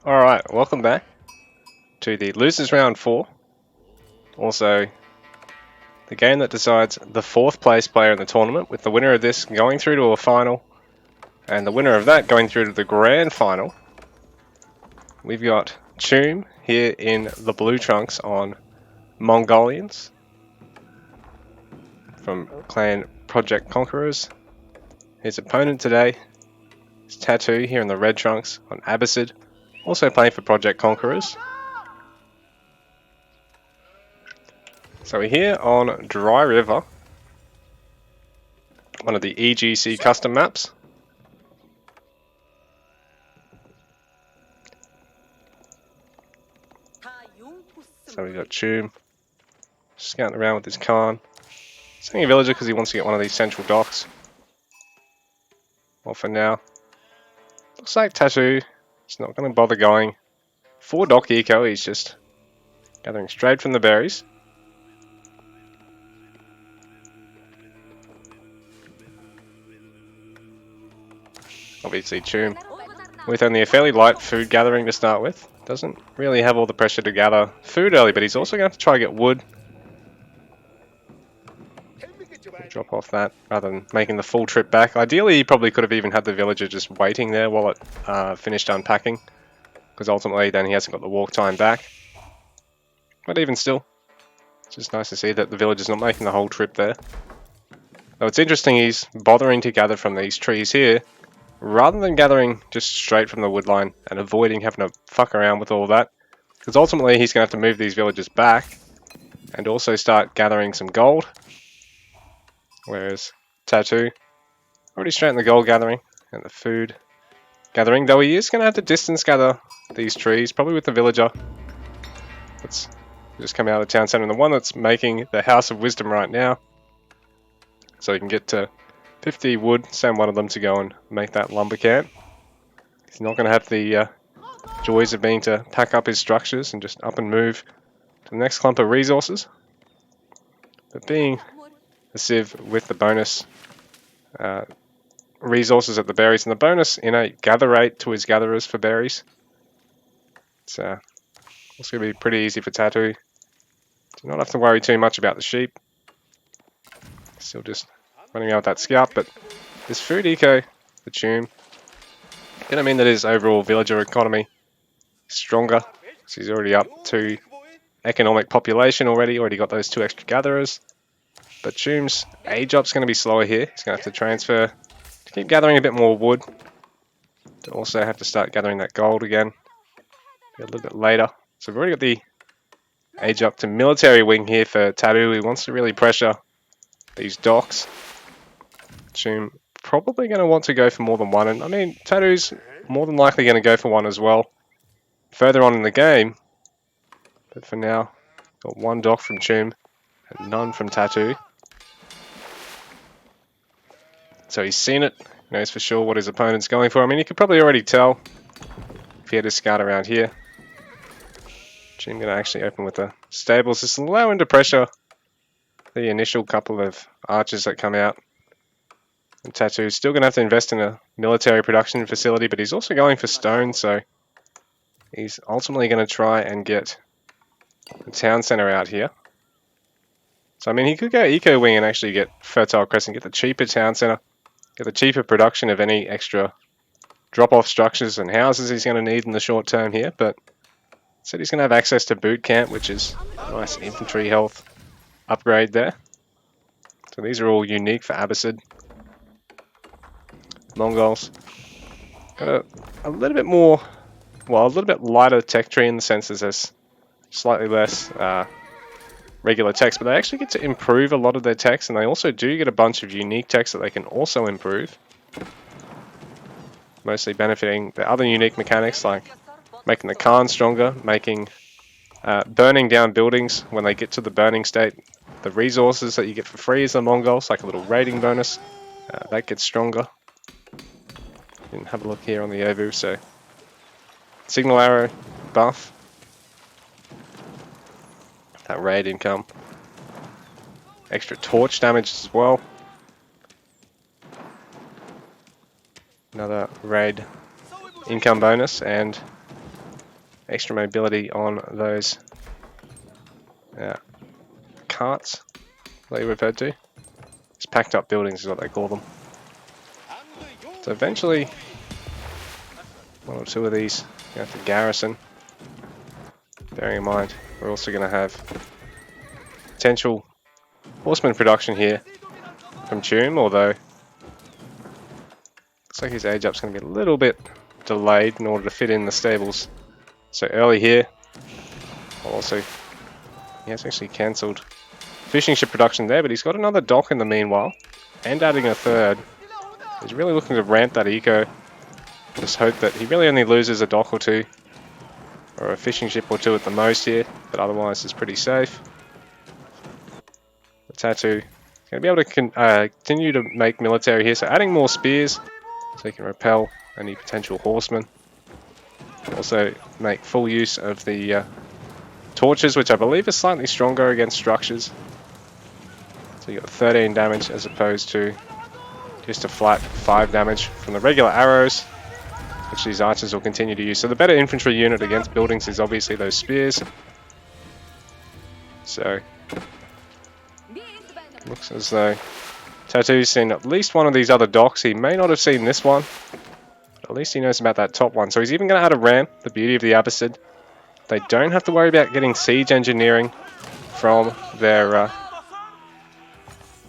Alright, welcome back to the Losers Round 4. Also, the game that decides the 4th place player in the tournament, with the winner of this going through to a final, and the winner of that going through to the grand final. We've got Choom here in the blue trunks on Mongolians from clan Project Conquerors. His opponent today is Tattoo here in the red trunks on Abbasid, also playing for Project Conquerors. So we're here on Dry River, one of the EGC custom maps. So we got Choom scouting around with his Khan. Sending a villager because he wants to get one of these central docks. Well, for now, looks like Tattoo is not going to bother going for dock eco. He's just gathering straight from the berries. Obviously, Choom, with only a fairly light food gathering to start with, doesn't really have all the pressure to gather food early, but he's also going to have to try to get wood. Drop off that rather than making the full trip back. Ideally, he probably could have even had the villager just waiting there while it finished unpacking, because ultimately then he hasn't got the walk time back. But even still, it's just nice to see that the villager's not making the whole trip there. Though it's interesting he's bothering to gather from these trees here, rather than gathering just straight from the woodline and avoiding having to fuck around with all that. Because ultimately he's going to have to move these villagers back and also start gathering some gold. Whereas Tattoo, already straight in the gold gathering and the food gathering. Though he is going to have to distance gather these trees, probably with the villager. Let's just come out of the town centre. And the one that's making the House of Wisdom right now. So he can get to 50 wood, send one of them to go and make that lumber camp. He's not going to have the joys of being to pack up his structures and just up and move to the next clump of resources. But being a civ with the bonus resources at the berries and the bonus innate gather rate to his gatherers for berries, it's going to be pretty easy for Tattoo. Do not have to worry too much about the sheep. Still just running out with that scout, but this food eco for Choom going to mean that his overall villager economy is stronger. So he's already up to economic population already got those 2 extra gatherers. But Choom's age up's going to be slower here. He's going to have to transfer to keep gathering a bit more wood. To also have to start gathering that gold again a little bit later. So we've already got the age up to military wing here for Tattoo. He wants to really pressure these docks. Choom probably going to want to go for more than one. And I mean, Tattoo's more than likely going to go for one as well further on in the game. But for now, got 1 dock from Choom and none from Tattoo. So he's seen it, knows for sure what his opponent's going for. I mean, you could probably already tell if he had a scout around here. Choom going to actually open with the stables, just allow him to pressure the initial couple of archers that come out. And Tattoo's still going to have to invest in a military production facility, but he's also going for stone, so he's ultimately going to try and get the town centre out here. So, I mean, he could go Eco Wing and actually get Fertile Crescent, get the cheaper town centre, get the cheaper production of any extra drop-off structures and houses he's going to need in the short term here, but said he's going to have access to boot camp, which is a nice infantry health upgrade there. So these are all unique for Abbasid. Mongols got a little bit more, well, a little bit lighter tech tree in the sense that there's slightly less regular techs, but they actually get to improve a lot of their techs, and they also do get a bunch of unique techs that they can also improve. Mostly benefiting the other unique mechanics like making the Khan stronger, making burning down buildings when they get to the burning state. The resources that you get for free as the Mongols, like a little raiding bonus, that gets stronger. You can have a look here on the overview. So signal arrow buff, that raid income, extra torch damage as well. Another raid income bonus, and extra mobility on those carts that you referred to. It's packed up buildings is what they call them. So eventually, one or two of these you have to garrison. Bearing in mind, we're also going to have potential horseman production here from Tomb, although looks like his age up's going to be a little bit delayed in order to fit in the stables. So early here, also he has actually cancelled fishing ship production there, but he's got another dock in the meanwhile, and adding a third. He's really looking to ramp that eco. Just hope that he really only loses a dock or two, or a fishing ship or two at the most here, but otherwise it's pretty safe. The Tattoo is going to be able to continue to make military here, so adding more spears so he can repel any potential horsemen. Also make full use of the torches, which I believe are slightly stronger against structures. So you got 13 damage as opposed to just a flat 5 damage from the regular arrows, which these archers will continue to use. So the better infantry unit against buildings is obviously those spears. So looks as though Tattoo's seen at least one of these other docks. He may not have seen this one, but at least he knows about that top one. So he's even going to add a ramp, the beauty of the Abbasid. They don't have to worry about getting siege engineering from their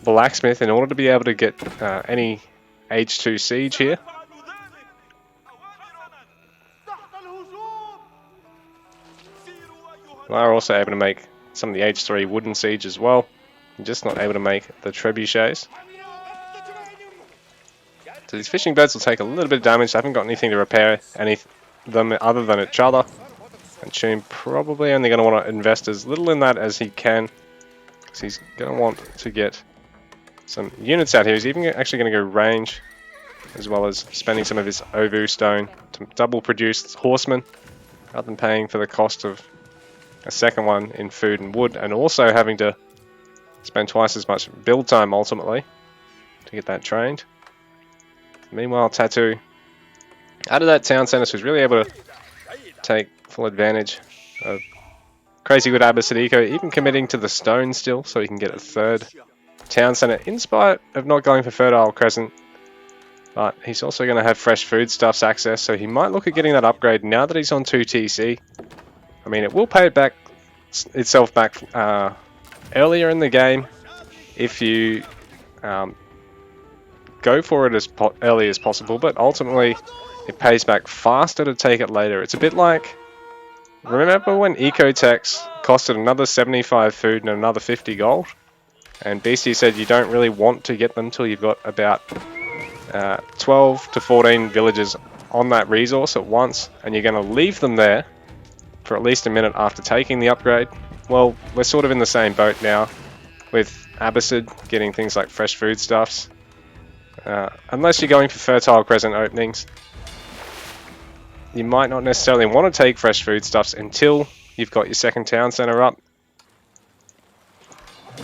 blacksmith in order to be able to get any H2 siege here. We are also able to make some of the H3 wooden siege as well. I'm just not able to make the trebuchets. So these fishing boats will take a little bit of damage. I haven't got anything to repair any of them other than each other. And Tomb probably only going to want to invest as little in that as he can, because he's going to want to get some units out here. He's even actually going to go range, as well as spending some of his Ovu stone to double produce horsemen, rather than paying for the cost of a second one in food and wood, and also having to spend twice as much build time ultimately to get that trained. Meanwhile, Tattoo out of that town centre, so he's really able to take full advantage of crazy good Abbasid eco, even committing to the stone still, so he can get a third town centre, in spite of not going for Fertile Crescent. But he's also going to have fresh foodstuffs access, so he might look at getting that upgrade now that he's on 2 TC. I mean, it will pay itself back earlier in the game if you go for it as early as possible, but ultimately it pays back faster to take it later. It's a bit like, remember when Ecotechs costed another 75 food and another 50 gold? And BC said you don't really want to get them till you've got about 12 to 14 villages on that resource at once, and you're going to leave them there for at least a minute after taking the upgrade. Well, we're sort of in the same boat now with Abbasid getting things like fresh foodstuffs. Unless you're going for Fertile Crescent openings, you might not necessarily want to take fresh foodstuffs until you've got your second town centre up.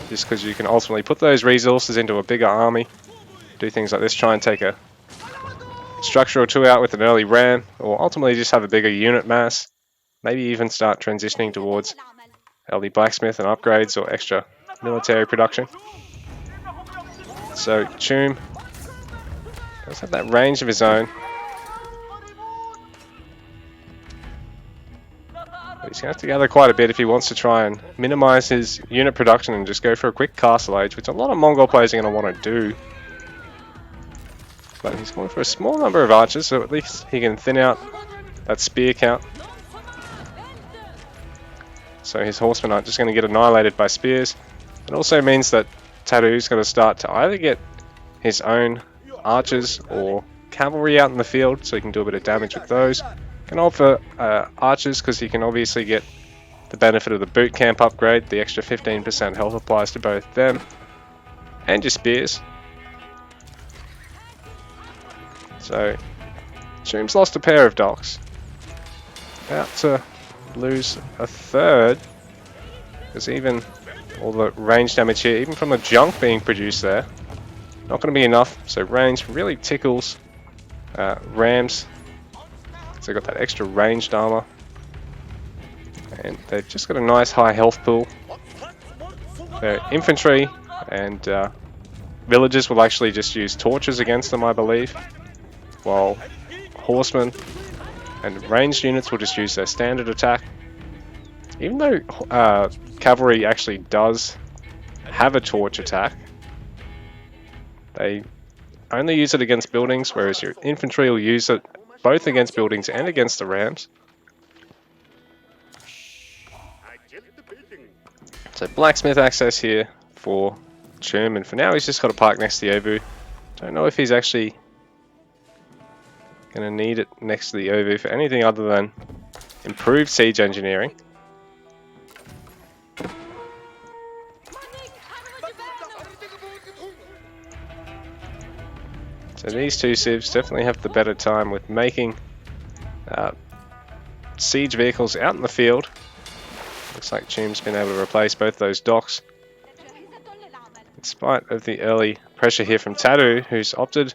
Just because you can ultimately put those resources into a bigger army. Do things like this, try and take a structure or two out with an early ram, or ultimately just have a bigger unit mass. Maybe even start transitioning towards early blacksmith and upgrades or extra military production. So Tomb does have that range of his own. But he's going to have to gather quite a bit if he wants to try and minimise his unit production and just go for a quick castle age, which a lot of Mongol players are going to want to do. But he's going for a small number of archers, so at least he can thin out that spear count. So his horsemen aren't just going to get annihilated by spears. It also means that Tattoo's going to start to either get his own archers or cavalry out in the field, so he can do a bit of damage with those. Can opt for archers because he can obviously get the benefit of the boot camp upgrade. The extra 15% health applies to both them and your spears. So Tomb's lost a pair of docks. About to lose a third, because even all the range damage here, even from the junk being produced there, not going to be enough. So range really tickles rams. So got that extra ranged armor. And they've just got a nice high health pool. Their infantry and villagers will actually just use torches against them, I believe, while horsemen and ranged units will just use their standard attack. Even though cavalry actually does have a torch attack, they only use it against buildings, whereas your infantry will use it both against buildings and against the rams. So blacksmith access here for Chum, and for now he's just got to park next to the Ovu. Don't know if he's actually going to need it next to the Ovu for anything other than improved siege engineering. So these two civs definitely have the better time with making siege vehicles out in the field. Looks like Chum's been able to replace both those docks. In spite of the early pressure here from Tatu, who's opted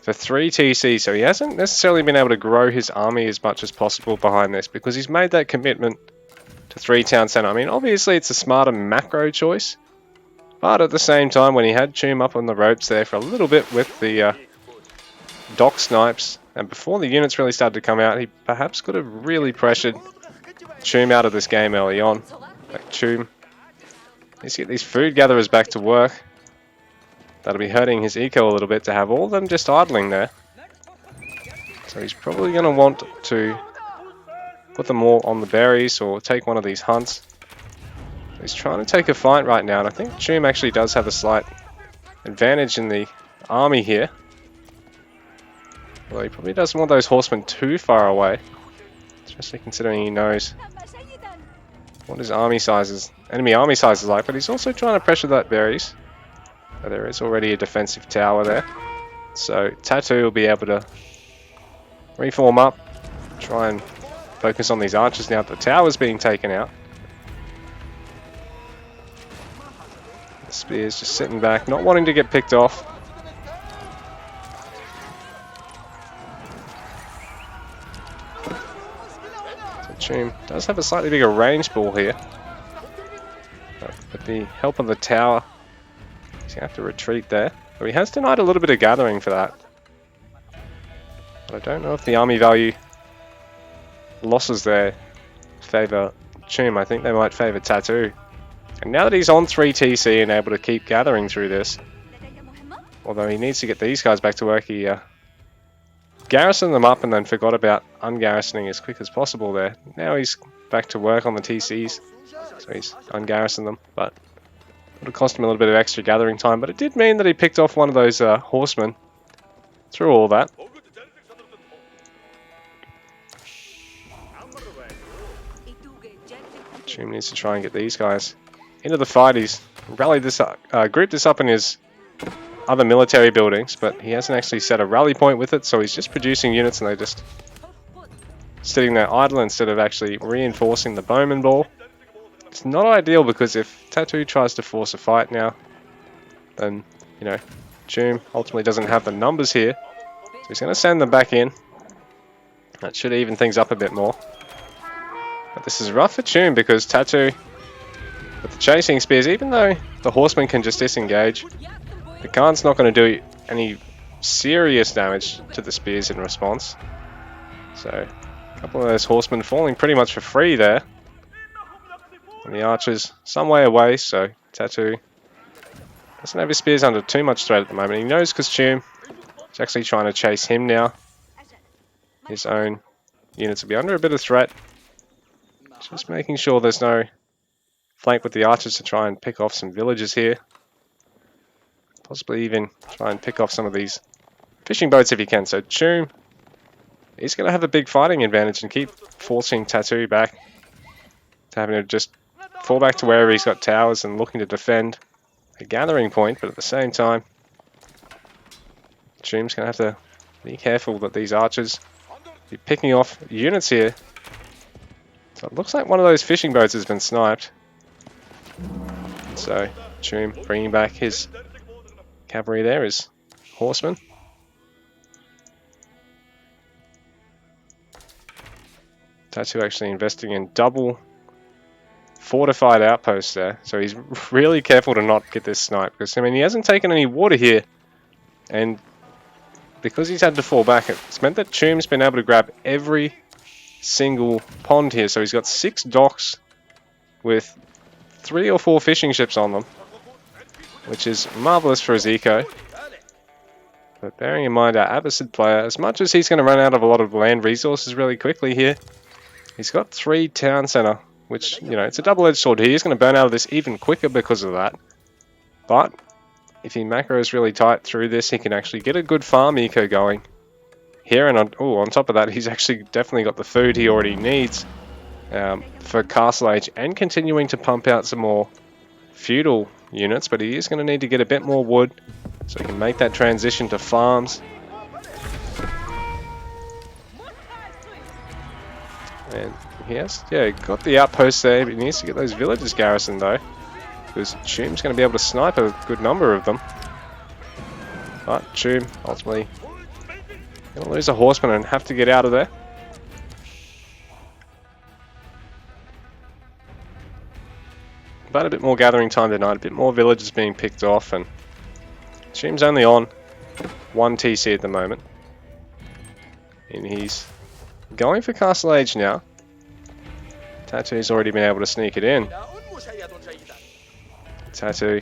for 3 TC, so he hasn't necessarily been able to grow his army as much as possible behind this because he's made that commitment to 3 town centre. I mean, obviously it's a smarter macro choice, but at the same time, when he had Chum up on the ropes there for a little bit with the dock snipes, and before the units really started to come out, he perhaps could have really pressured Chum out of this game early on. Like Chum needs to get these food gatherers back to work. That'll be hurting his eco a little bit to have all of them just idling there. So he's probably going to want to put them all on the berries or take one of these hunts. He's trying to take a fight right now, and I think Chum actually does have a slight advantage in the army here. Well, he probably doesn't want those horsemen too far away, especially considering he knows what his enemy army size is like, but he's also trying to pressure that berries. So there is already a defensive tower there. So Tatu will be able to reform up, try and focus on these archers now that the tower's being taken out. The spear's just sitting back, not wanting to get picked off. So Chum does have a slightly bigger range ball here. But with the help of the tower, he's going to have to retreat there. But he has denied a little bit of gathering for that. But I don't know if the army value losses there favour Chum. I think they might favour Tatu. And now that he's on 3 TC and able to keep gathering through this, although he needs to get these guys back to work, he garrisoned them up and then forgot about ungarrisoning as quick as possible there. Now he's back to work on the TCs, so he's ungarrisoned them, but it would have cost him a little bit of extra gathering time, but it did mean that he picked off one of those horsemen through all that. Chum needs to try and get these guys into the fight. He's rallied this up, grouped this up in his other military buildings, but he hasn't actually set a rally point with it, so he's just producing units and they're just sitting there idle instead of actually reinforcing the bowman ball. It's not ideal because if Tatu tries to force a fight now, then, you know, Chum ultimately doesn't have the numbers here, so he's going to send them back in. That should even things up a bit more. But this is rough for Chum because Tatu, with the chasing spears, even though the horseman can just disengage, the Khan's not going to do any serious damage to the spears in response. So, a couple of those horsemen falling pretty much for free there. And the archer's some way away, so Tatu doesn't have his spears under too much threat at the moment. He knows because Chum is actually trying to chase him now. His own units will be under a bit of threat. Just making sure there's no flank with the archers to try and pick off some villagers here. Possibly even try and pick off some of these fishing boats if he can. So Chum, he's going to have a big fighting advantage and keep forcing Tatu back to having to just fall back to wherever he's got towers and looking to defend a gathering point. But at the same time, Chum's going to have to be careful that these archers be picking off units here. So it looks like one of those fishing boats has been sniped. So Chum bringing back his cavalry there, his horsemen. Tatu actually investing in double fortified outpost there. So he's really careful to not get this snipe. Because, I mean, he hasn't taken any water here. And because he's had to fall back, it's meant that Choom's been able to grab every single pond here. So he's got 6 docks with 3 or 4 fishing ships on them, which is marvelous for his eco. But bearing in mind our Abbasid player, as much as he's going to run out of a lot of land resources really quickly here, he's got 3 town center, which, you know, it's a double-edged sword. He is going to burn out of this even quicker because of that. But if he macros really tight through this, he can actually get a good farm eco going here. And on top of that, he's actually definitely got the food he already needs for Castle Age, and continuing to pump out some more feudal units. But he is going to need to get a bit more wood so he can make that transition to farms. And he has, yeah, got the outpost there, but he needs to get those villagers garrisoned though, because Choom's going to be able to snipe a good number of them. But Choom ultimately going to lose a horseman and have to get out of there. But a bit more gathering time tonight, a bit more villagers being picked off, and Choom's only on 1 TC at the moment. And he's going for Castle Age now. Tattoo's already been able to sneak it in. Tattoo.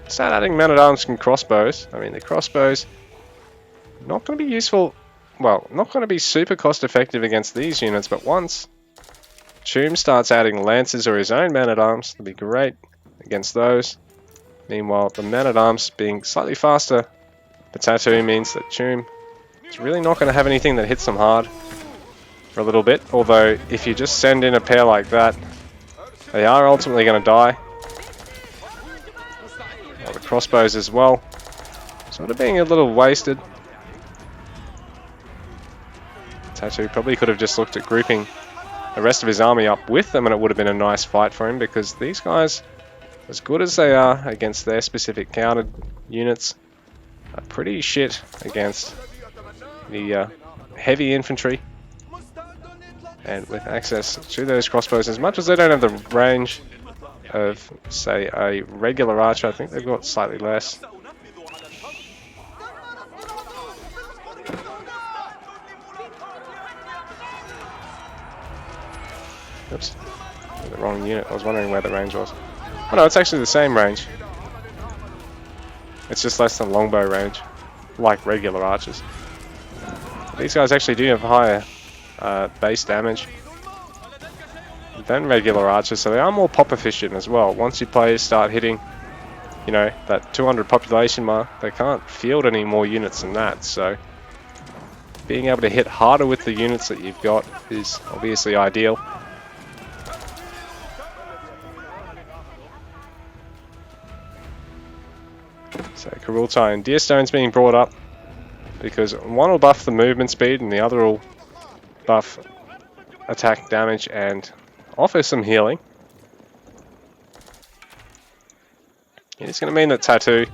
Start adding men-at-arms and crossbows. I mean, the crossbows not going to be useful, well, not going to be super cost-effective against these units, but once Choom starts adding lancers or his own men-at-arms, it'll be great against those. Meanwhile, the men-at-arms being slightly faster, the Tattoo means that Choom is really not going to have anything that hits them hard for a little bit. Although, if you just send in a pair like that, they are ultimately going to die. Well, the crossbows as well, sort of being a little wasted. Tattoo probably could have just looked at grouping the rest of his army up with them, and it would have been a nice fight for him, because these guys, as good as they are against their specific countered units, are pretty shit against the heavy infantry. And with access to those crossbows, as much as they don't have the range of, say, a regular archer, I think they've got slightly less. Oops, the wrong unit. I was wondering where the range was. Oh no, it's actually the same range. It's just less than longbow range, like regular archers. These guys actually do have higher base damage than regular archers, so they are more pop efficient as well. Once your players start hitting, you know, that 200 population mark, they can't field any more units than that. So being able to hit harder with the units that you've got is obviously ideal. So Kurultai and Deerstone's being brought up because one will buff the movement speed and the other will buff attack damage and offer some healing. It's going to mean that Tattoo,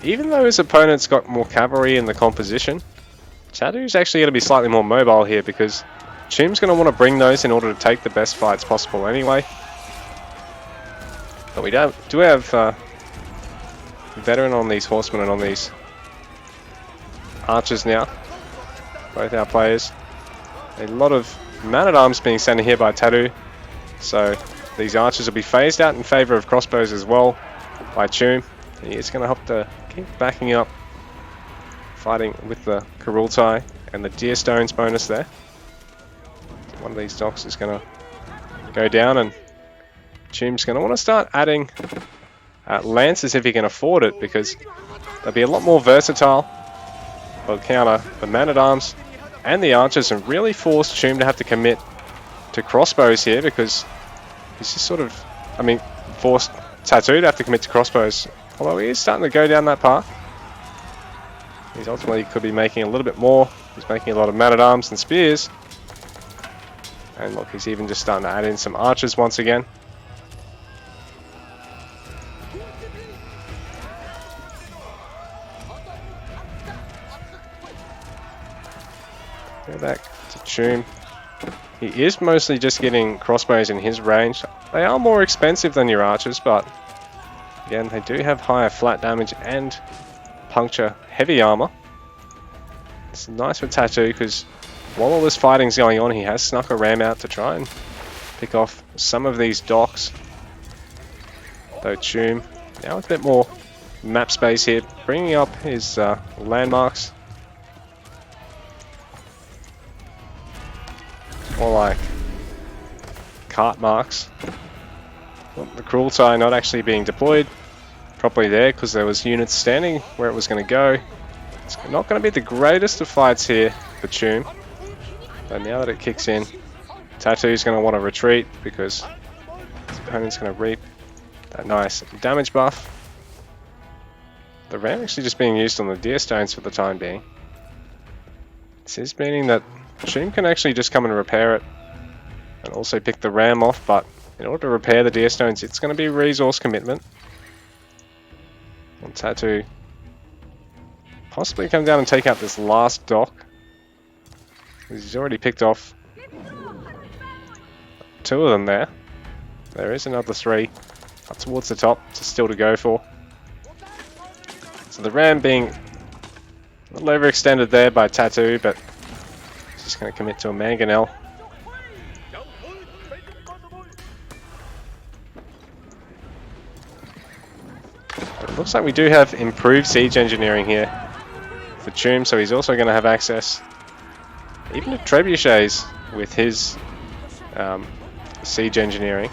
even though his opponent's got more cavalry in the composition, Tattoo's actually going to be slightly more mobile here, because Choom's going to want to bring those in order to take the best fights possible anyway. But we do have veteran on these horsemen and on these archers now, both our players. A lot of man-at-arms being sent here by Tattoo, so these archers will be phased out in favour of crossbows as well by Choom. He's going to have to keep backing up, fighting with the Kurultai and the Deerstones bonus there. One of these docks is going to go down, and Choom's going to want to start adding lancers if he can afford it, because they'll be a lot more versatile. They'll counter the man-at-arms and the archers and really force Choom to have to commit to crossbows here, because he's just sort of, I mean, forced Tattoo to have to commit to crossbows. Although he is starting to go down that path. He's ultimately could be making a little bit more. He's making a lot of man-at-arms and spears. And look, he's even just starting to add in some archers once again. Go back to Choom. He is mostly just getting crossbows in his range. They are more expensive than your archers, but again, they do have higher flat damage and puncture heavy armor. It's nice for Tattoo because while all this fighting's going on, he has snuck a ram out to try and pick off some of these docks. Though Choom, now with a bit more map space here, bringing up his landmarks. More like cart marks. Well, the Cruel Tie not actually being deployed properly there because there was units standing where it was going to go. It's not going to be the greatest of fights here for Choom. But now that it kicks in, Tattoo's going to want to retreat because his opponent's going to reap that nice damage buff. The ram actually just being used on the deer stones for the time being. This is meaning that Choom can actually just come and repair it and also pick the ram off, but in order to repair the deer stones, it's going to be resource commitment. And Tattoo possibly come down and take out this last dock. He's already picked off 2 of them there. There is another 3 up towards the top, still to go for. So the ram being a little overextended there by Tattoo, but he's just going to commit to a mangonel. But it looks like we do have improved siege engineering here for Choom, so he's also going to have access even to trebuchets with his siege engineering.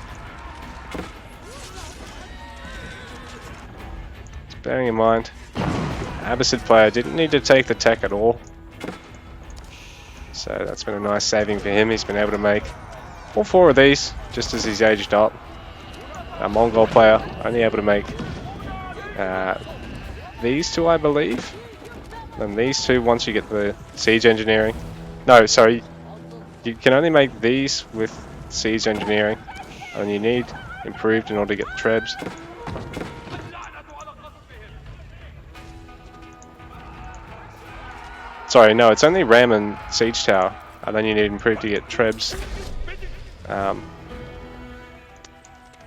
Just bearing in mind, Abbasid player didn't need to take the tech at all, so that's been a nice saving for him. He's been able to make all 4 of these just as he's aged up. A Mongol player only able to make these 2, I believe, and these 2 once you get the siege engineering. No, sorry, you can only make these with siege engineering, and you need improved in order to get the trebs. Sorry, no, it's only ram and siege tower, and then you need improved to get trebs,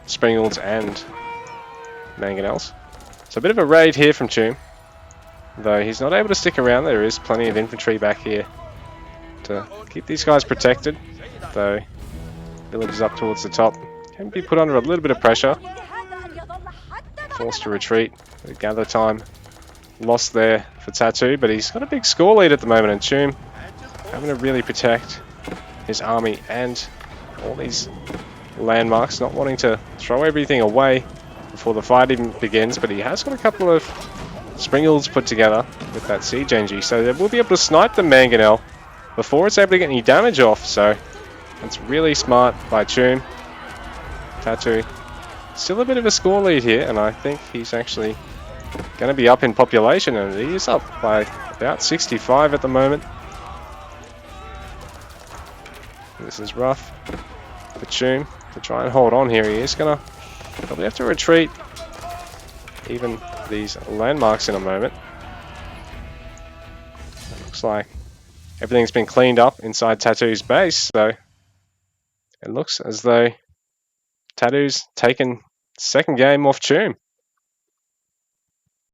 springles and mangonels. So a bit of a raid here from Choom, though he's not able to stick around. There is plenty of infantry back here to keep these guys protected, though villagers up towards the top can be put under a little bit of pressure, forced to retreat. Gather time lost there for Tattoo, but he's got a big score lead at the moment, and Choom having to really protect his army and all these landmarks, not wanting to throw everything away before the fight even begins, but he has got a couple of springles put together with that siege engie, so they will be able to snipe the mangonel before it's able to get any damage off. So that's really smart by Choom. Tattoo still a bit of a score lead here, and I think he's actually going to be up in population, and he is up by about 65 at the moment. This is rough for Choom to try and hold on here. He is going to probably have to retreat even these landmarks in a moment. It looks like everything's been cleaned up inside Tattoo's base, so it looks as though Tattoo's taken second game off Choom.